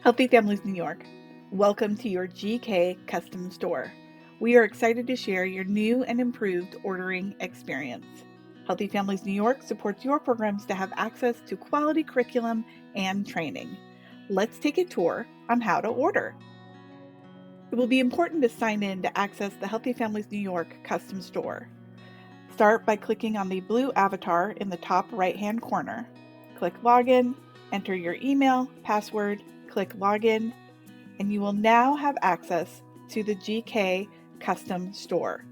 Healthy Families New York, welcome to your GK custom store. We are excited to share your new and improved ordering experience. Healthy Families New York supports your programs to have access to quality curriculum and training. Let's take a tour on how to order. It will be important to sign in to access the Healthy Families New York custom store. Start by clicking on the blue avatar in the top right-hand corner. Click Login, enter your email, password, click Login, and you will now have access to the GK custom store.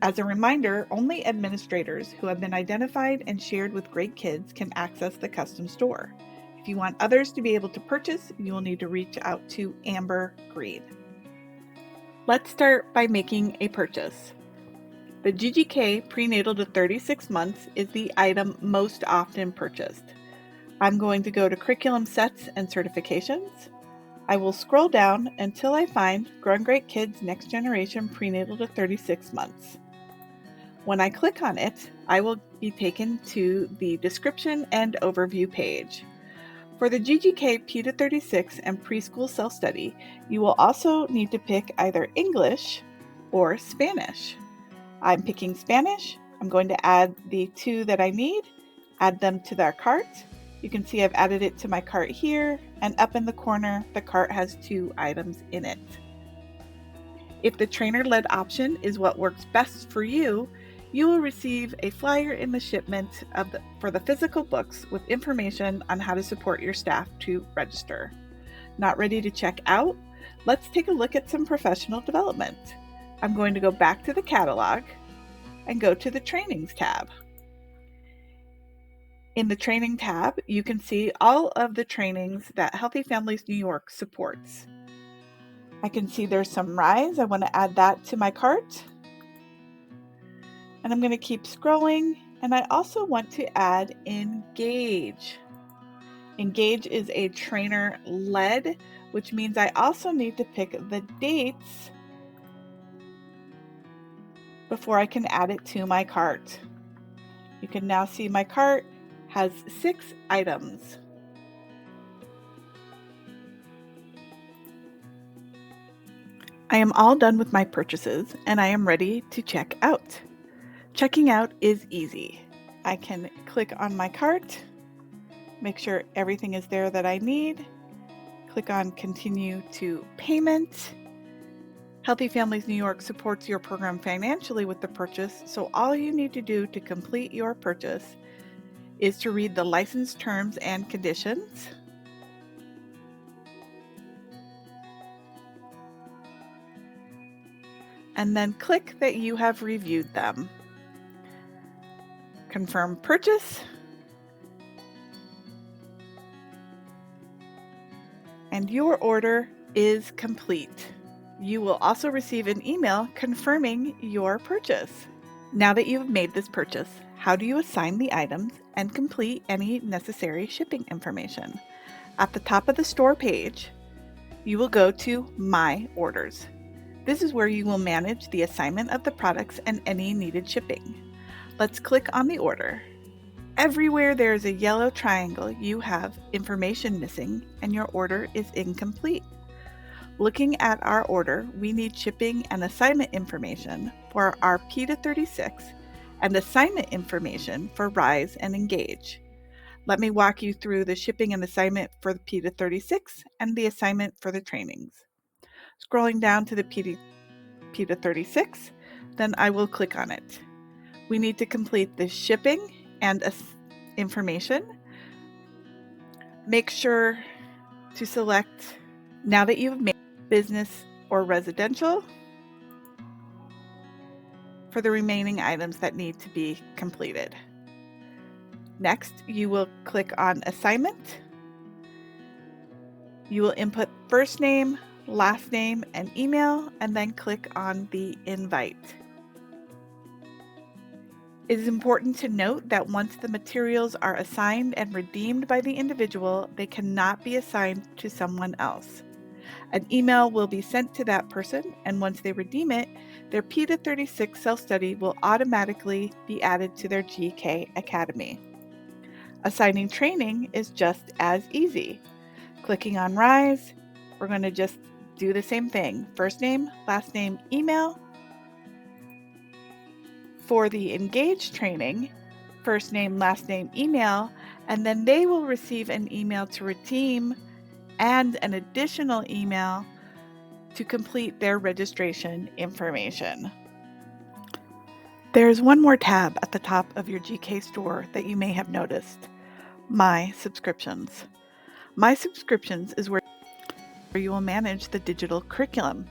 As a reminder, only administrators who have been identified and shared with great kids can access the custom store. If you want others to be able to purchase, you will need to reach out to Amber Green. Let's start by making a purchase. The GGK prenatal to 36 months is the item most often purchased. I'm going to go to Curriculum Sets and Certifications. I will scroll down until I find Growing Great Kids Next Generation Prenatal to 36 Months. When I click on it, I will be taken to the description and overview page. For the GGK P to 36 and preschool self-study, you will also need to pick either English or Spanish. I'm picking Spanish. I'm going to add the two that I need, add them to their cart. You can see I've added it to my cart here, and up in the corner, the cart has 2 items in it. If the trainer-led option is what works best for you, you will receive a flyer in the shipment for the physical books with information on how to support your staff to register. Not ready to check out? Let's take a look at some professional development. I'm going to go back to the catalog and go to the Trainings tab. In the Training tab, you can see all of the trainings that Healthy Families New York supports. I can see there's some Rise. I want to add that to my cart. And I'm going to keep scrolling, and I also want to add Engage. Engage is a trainer-led, which means I also need to pick the dates before I can add it to my cart. You can now see my cart has 6 items. I am all done with my purchases and I am ready to check out. Checking out is easy. I can click on my cart, make sure everything is there that I need, click on Continue to Payment. Healthy Families New York supports your program financially with the purchase, so all you need to do to complete your purchase is to read the license terms and conditions, and then click that you have reviewed them. Confirm purchase, and your order is complete. You will also receive an email confirming your purchase. Now that you have made this purchase, how do you assign the items and complete any necessary shipping information? At the top of the store page, you will go to My Orders. This is where you will manage the assignment of the products and any needed shipping. Let's click on the order. Everywhere there is a yellow triangle, you have information missing and your order is incomplete. Looking at our order, we need shipping and assignment information for our P to 36 and assignment information for Rise and Engage. Let me walk you through the shipping and assignment for the P to 36 and the assignment for the trainings. Scrolling down to the P to 36, then I will click on it. We need to complete the shipping and information. Make sure to select, now that you've made business or residential, for the remaining items that need to be completed. Next, you will click on Assignment. You will input first name, last name, and email, and then click on the Invite. It is important to note that once the materials are assigned and redeemed by the individual, they cannot be assigned to someone else. An email will be sent to that person, and once they redeem it, their P to 36 self-study will automatically be added to their GK Academy. Assigning training is just as easy. Clicking on Rise, we're going to just do the same thing. First name, last name, email. For the Engage training, first name, last name, email, and then they will receive an email to redeem and an additional email to complete their registration information. There's one more tab at the top of your GK store that you may have noticed. My Subscriptions. My Subscriptions is where you will manage the digital curriculum.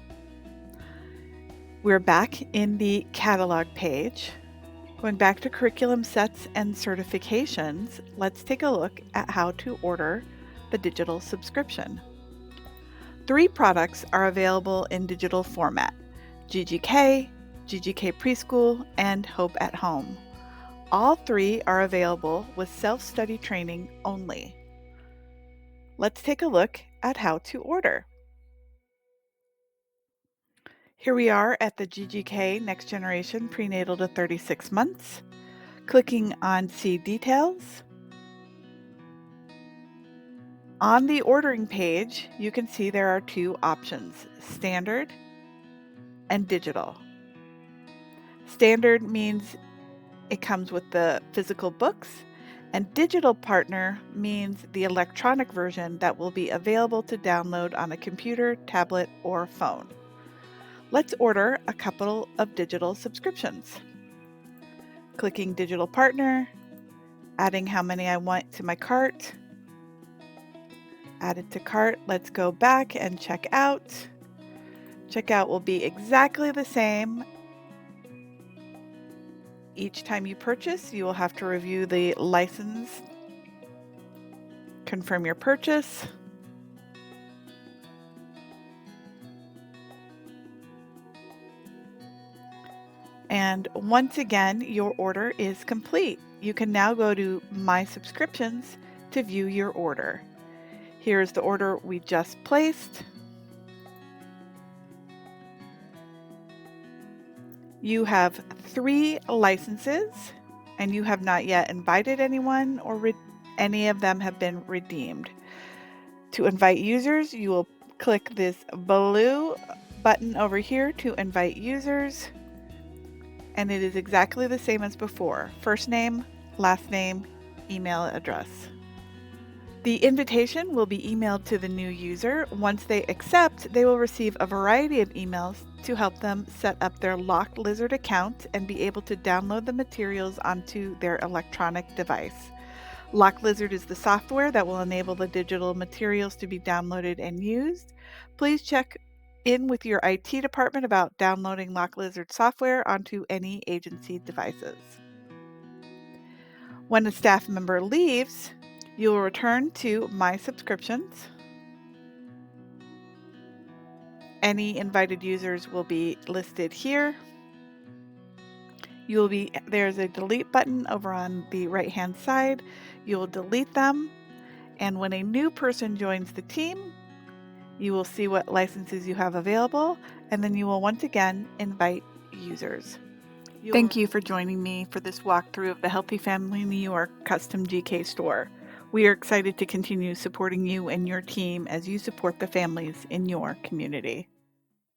We're back in the catalog page. Going back to curriculum sets and certifications, let's take a look at how to order the digital subscription. 3 products are available in digital format: GGK, GGK Preschool, and Hope at Home. All 3 are available with self-study training only. Let's take a look at how to order. Here we are at the GGK Next Generation Prenatal to 36 Months. Clicking on See Details. On the ordering page, you can see there are 2 options, Standard and Digital. Standard means it comes with the physical books, and Digital Partner means the electronic version that will be available to download on a computer, tablet, or phone. Let's order a couple of digital subscriptions. Clicking Digital Partner, adding how many I want to my cart. Add it to cart. Let's go back and check out. Checkout will be exactly the same. Each time you purchase, you will have to review the license, confirm your purchase, and once again, your order is complete. You can now go to My Subscriptions to view your order. Here's the order we just placed. You have 3 licenses, and you have not yet invited anyone, or any of them have been redeemed. To invite users, you will click this blue button over here to invite users, and it is exactly the same as before. First name, last name, email address. The invitation will be emailed to the new user. Once they accept, they will receive a variety of emails to help them set up their Locked Lizard account and be able to download the materials onto their electronic device. Locked Lizard is the software that will enable the digital materials to be downloaded and used. Please check in with your IT department about downloading Locked Lizard software onto any agency devices. When a staff member leaves, you will return to My Subscriptions. Any invited users will be listed here. There's a delete button over on the right-hand side. You will delete them, and when a new person joins the team, you will see what licenses you have available, and then you will once again invite users. Thank you for joining me for this walkthrough of the Healthy Family New York custom GK store. We are excited to continue supporting you and your team as you support the families in your community.